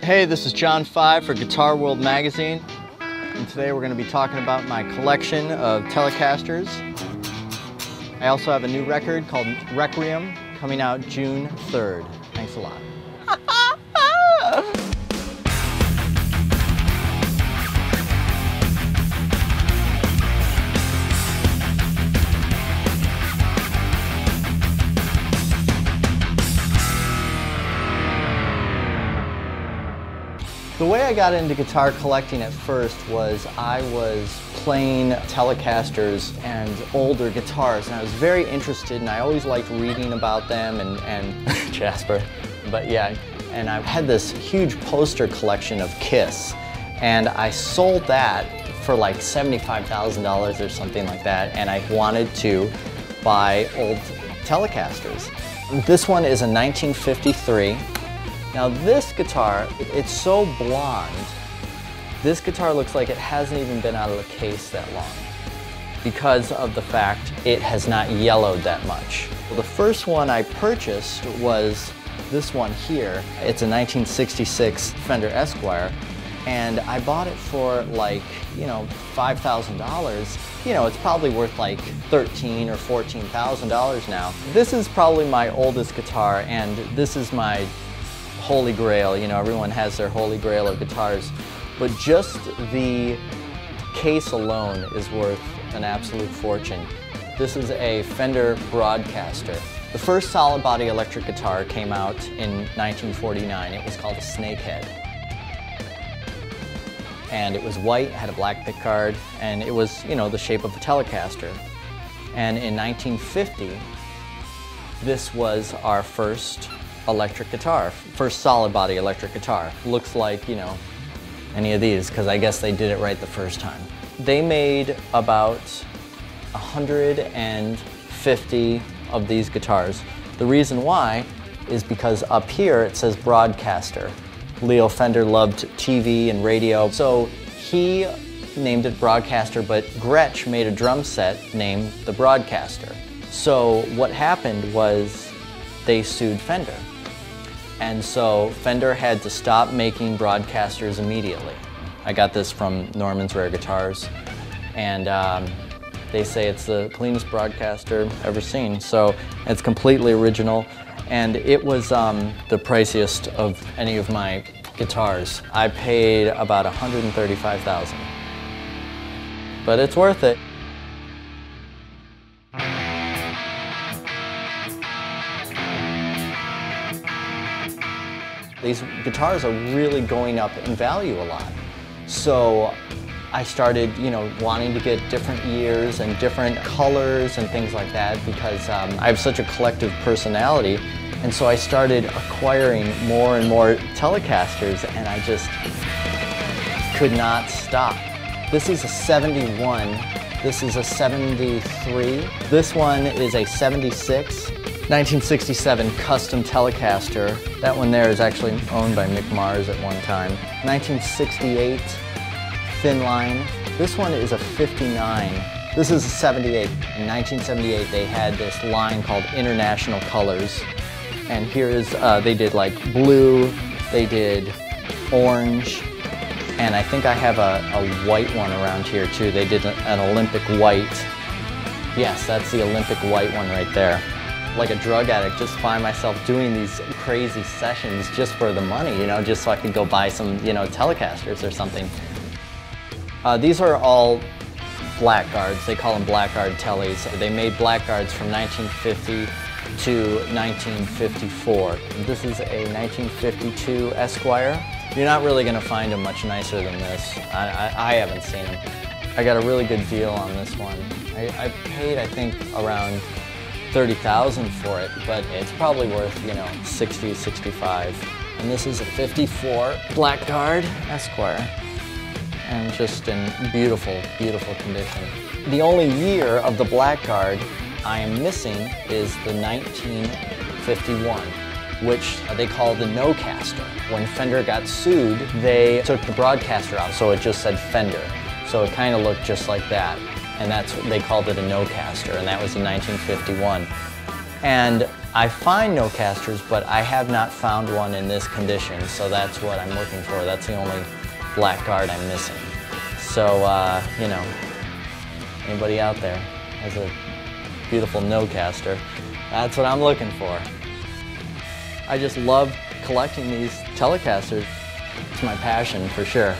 Hey, this is John 5 for Guitar World Magazine, and today we're going to be talking about my collection of Telecasters. I also have a new record called Requiem coming out June 3rd. Thanks a lot. The way I got into guitar collecting at first was I was playing Telecasters and older guitars, and I was very interested, and I always liked reading about them and Jasper. But yeah, and I had this huge poster collection of Kiss, and I sold that for like $75,000 or something like that, and I wanted to buy old Telecasters. This one is a 1953. Now this guitar, it's so blonde, this guitar looks like it hasn't even been out of the case that long because of the fact it has not yellowed that much. Well, the first one I purchased was this one here. It's a 1966 Fender Esquire, and I bought it for like, $5,000. It's probably worth like $13,000 or $14,000 now. This is probably my oldest guitar, and this is my holy grail. Everyone has their holy grail of guitars, but just the case alone is worth an absolute fortune. This is a Fender Broadcaster. The first solid body electric guitar came out in 1949. It was called a Snakehead. And it was white, had a black pickguard, and it was, the shape of a Telecaster. And in 1950, this was our first electric guitar, first solid body electric guitar. Looks like, any of these, because I guess they did it right the first time. They made about 150 of these guitars. The reason why is because up here it says Broadcaster. Leo Fender loved TV and radio, so he named it Broadcaster, but Gretsch made a drum set named the Broadcaster. So what happened was they sued Fender. And so Fender had to stop making Broadcasters immediately. I got this from Norman's Rare Guitars, and they say it's the cleanest Broadcaster ever seen. So it's completely original, and it was the priciest of any of my guitars. I paid about $135,000, but it's worth it. These guitars are really going up in value a lot. So I started, wanting to get different years and different colors and things like that because I have such a collective personality. And so I started acquiring more and more Telecasters, and I just could not stop. This is a 71. This is a 73. This one is a 76. 1967 custom Telecaster. That one there is actually owned by Mick Mars at one time. 1968 thin line. This one is a 59. This is a 78. In 1978 they had this line called International Colors. And here is, they did like blue, they did orange, and I think I have a white one around here too. They did an Olympic white. Yes, that's the Olympic white one right there. Like a drug addict, just find myself doing these crazy sessions just for the money, just so I could go buy some, Telecasters or something. These are all blackguards. They call them blackguard tellies. They made blackguards from 1950 to 1954. This is a 1952 Esquire. You're not really going to find them much nicer than this. I haven't seen them. I got a really good deal on this one. I paid, I think, around $30,000 for it, but it's probably worth, $60, $65. And this is a 54 blackguard Esquire, and just in beautiful, beautiful condition. The only year of the blackguard I am missing is the 1951, which they call the no-caster. When Fender got sued, they took the Broadcaster out, so it just said Fender. So it kind of looked just like that. And they called it a no-caster, and that was in 1951. And I find no-casters, but I have not found one in this condition, so that's what I'm looking for. That's the only black guard I'm missing. So, you know, anybody out there has a beautiful no-caster, that's what I'm looking for. I just love collecting these Telecasters. It's my passion for sure.